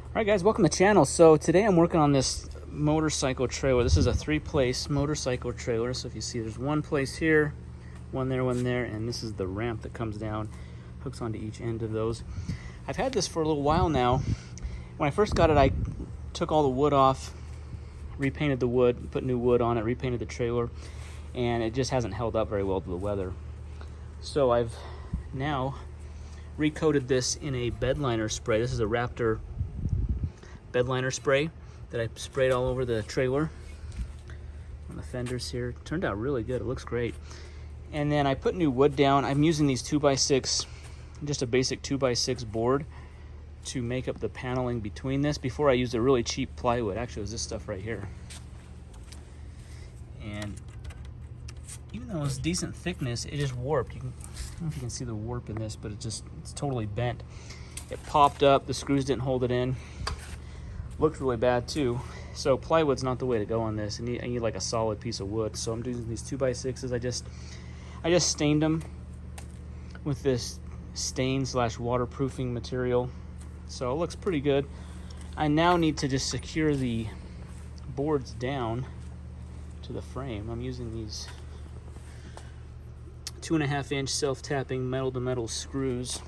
Alright guys, welcome to the channel. So today I'm working on this motorcycle trailer. This is a 3-place motorcycle trailer. So if you see, there's one place here, one there, and this is the ramp that comes down, hooks onto each end of those. I've had this for a little while now. When I first got it, I took all the wood off, repainted the wood, put new wood on it, repainted the trailer, and it just hasn't held up very well to the weather. So I've now recoated this in a bed liner spray. This is a Raptor bed liner spray that I sprayed all over the trailer on the fenders here. It turned out really good. It looks great. And then I put new wood down. I'm using these 2x6, just a basic 2x6 board to make up the paneling between this. Before I used a really cheap plywood. Actually, it was this stuff right here. And even though it's decent thickness, it is warped. I don't know if you can see the warp in this, but it's totally bent. It popped up, the screws didn't hold it in. Looks really bad too. So plywood's not the way to go on this. I need like a solid piece of wood. So I'm doing these 2x6s. I just stained them with this stain/waterproofing material. So it looks pretty good. I now need to just secure the boards down to the frame. I'm using these 2.5-inch self-tapping metal-to-metal screws.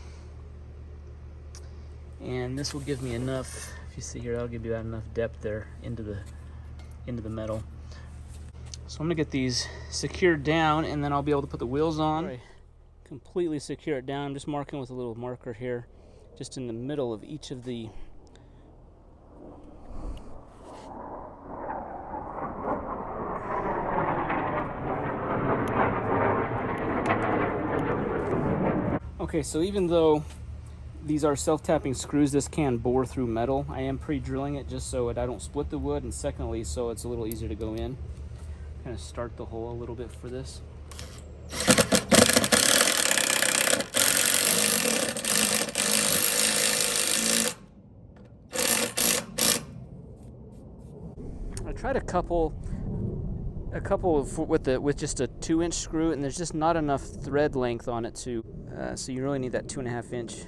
And this will give me enough, if you see here, that'll give you that enough depth there into the metal. So I'm gonna get these secured down, and then I'll be able to put the wheels on. Right. Completely secure it down. I'm just marking with a little marker here, just in the middle of each of the Okay, so even though these are self-tapping screws, this can bore through metal. I am pre-drilling it just so I don't split the wood, and secondly, so it's a little easier to go in. Kind of start the hole a little bit for this. I tried a couple with just a 2-inch screw, and there's just not enough thread length on it to so you really need that 2.5-inch.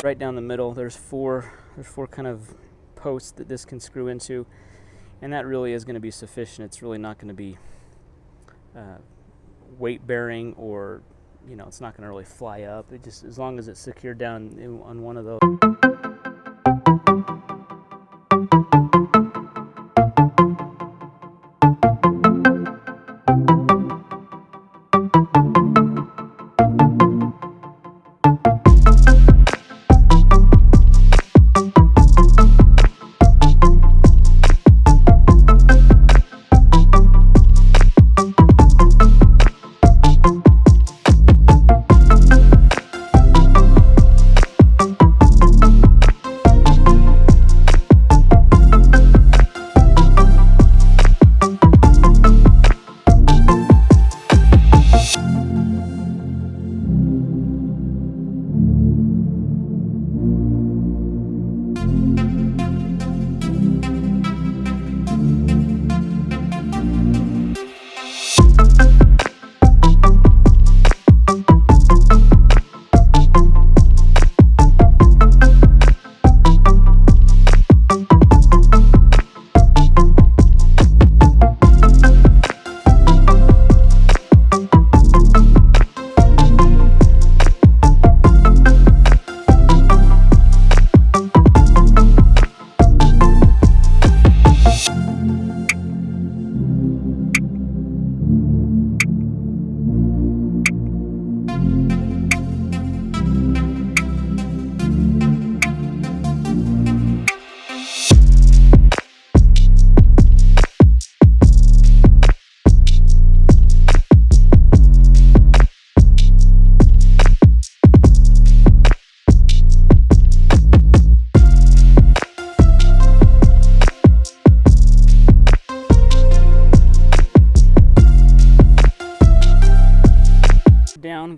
Right down the middle, there's four kind of posts that this can screw into, and that really is going to be sufficient. It's really not going to be weight bearing, or it's not going to really fly up. It just, as long as it's secured down on one of those.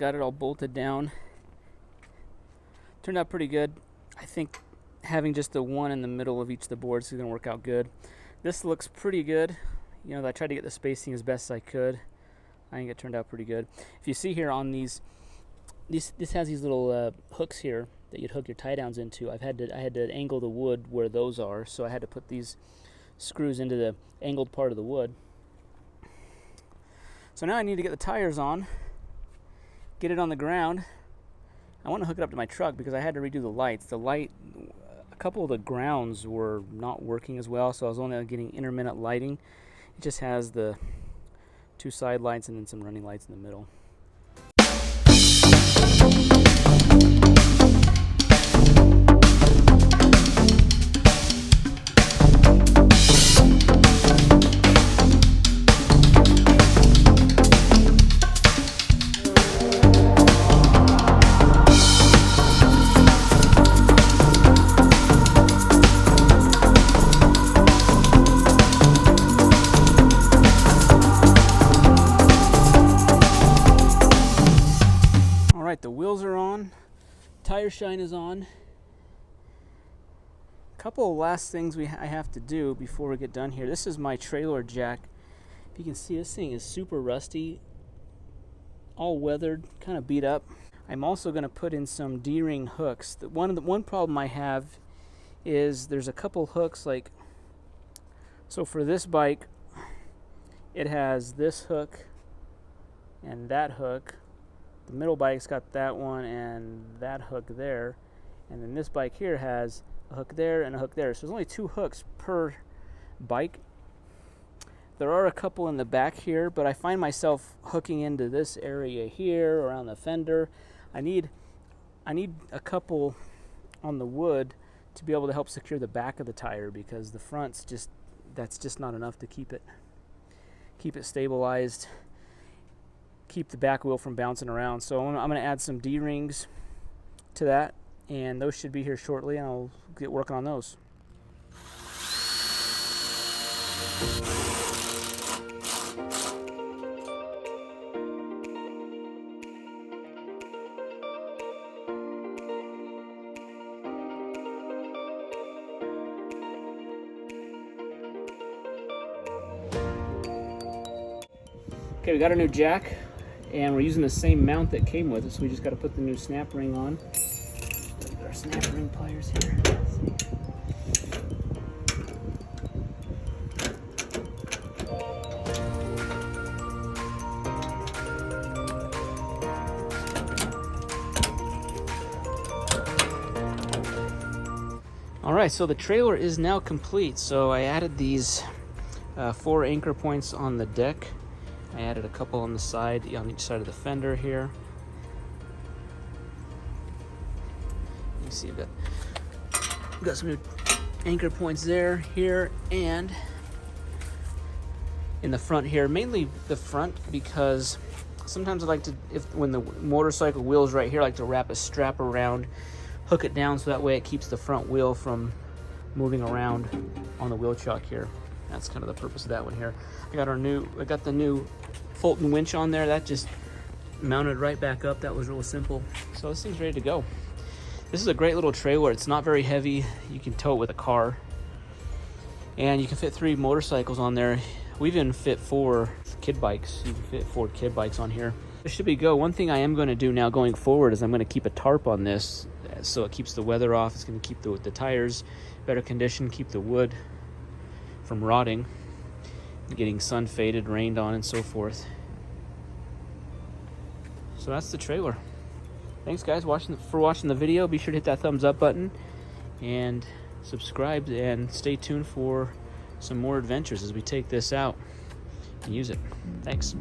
got it all bolted down. Turned out pretty good. I think having just the one in the middle of each of the boards is going to work out good. This looks pretty good. You know, I tried to get the spacing as best as I could. I think it turned out pretty good. If you see here on this has these little hooks here that you'd hook your tie downs into. I had to angle the wood where those are, so I had to put these screws into the angled part of the wood. So now I need to get the tires on, get it on the ground. I want to hook it up to my truck because I had to redo the lights. A couple of the grounds were not working as well, so I was only getting intermittent lighting. It just has the 2 side lights and then some running lights in the middle. The wheels are on, tire shine is on. A couple of last things I have to do before we get done here. This is my trailer jack. If you can see, this thing is super rusty, all weathered, kind of beat up. I'm also going to put in some D-ring hooks. One problem I have is there's a couple hooks, like, so for this bike it has this hook and that hook. The middle bike's got that one and that hook there, and then this bike here has a hook there and a hook there. So there's only 2 hooks per bike. There are a couple in the back here, but I find myself hooking into this area here around the fender. I need a couple on the wood to be able to help secure the back of the tire, because the front's that's just not enough to keep it stabilized, keep the back wheel from bouncing around. So I'm going to add some D-rings to that, and those should be here shortly, and I'll get working on those. Okay, we got our new jack, and we're using the same mount that came with it, so we just got to put the new snap ring on. Got our snap ring pliers here. All right, so the trailer is now complete. So I added these 4 anchor points on the deck. I added a couple on the side, on each side of the fender here. You can see I've got some new anchor points there, here, and in the front here. Mainly the front, because sometimes I like to, when the motorcycle wheel's right here, I like to wrap a strap around, hook it down so that way it keeps the front wheel from moving around on the wheel chuck here. That's kind of the purpose of that one here. I got the new Fulton winch on there. That just mounted right back up. That was real simple. So this thing's ready to go. This is a great little trailer. It's not very heavy. You can tow it with a car. And you can fit 3 motorcycles on there. We even fit 4 kid bikes. You can fit 4 kid bikes on here. This should be go. One thing I am going to do now going forward is I'm going to keep a tarp on this so it keeps the weather off. It's going to keep the tires better condition, keep the wood from rotting, getting sun faded, rained on, and so forth. So that's the trailer. Thanks guys for watching the video. Be sure to hit that thumbs up button and subscribe, and stay tuned for some more adventures as we take this out and use it. Thanks.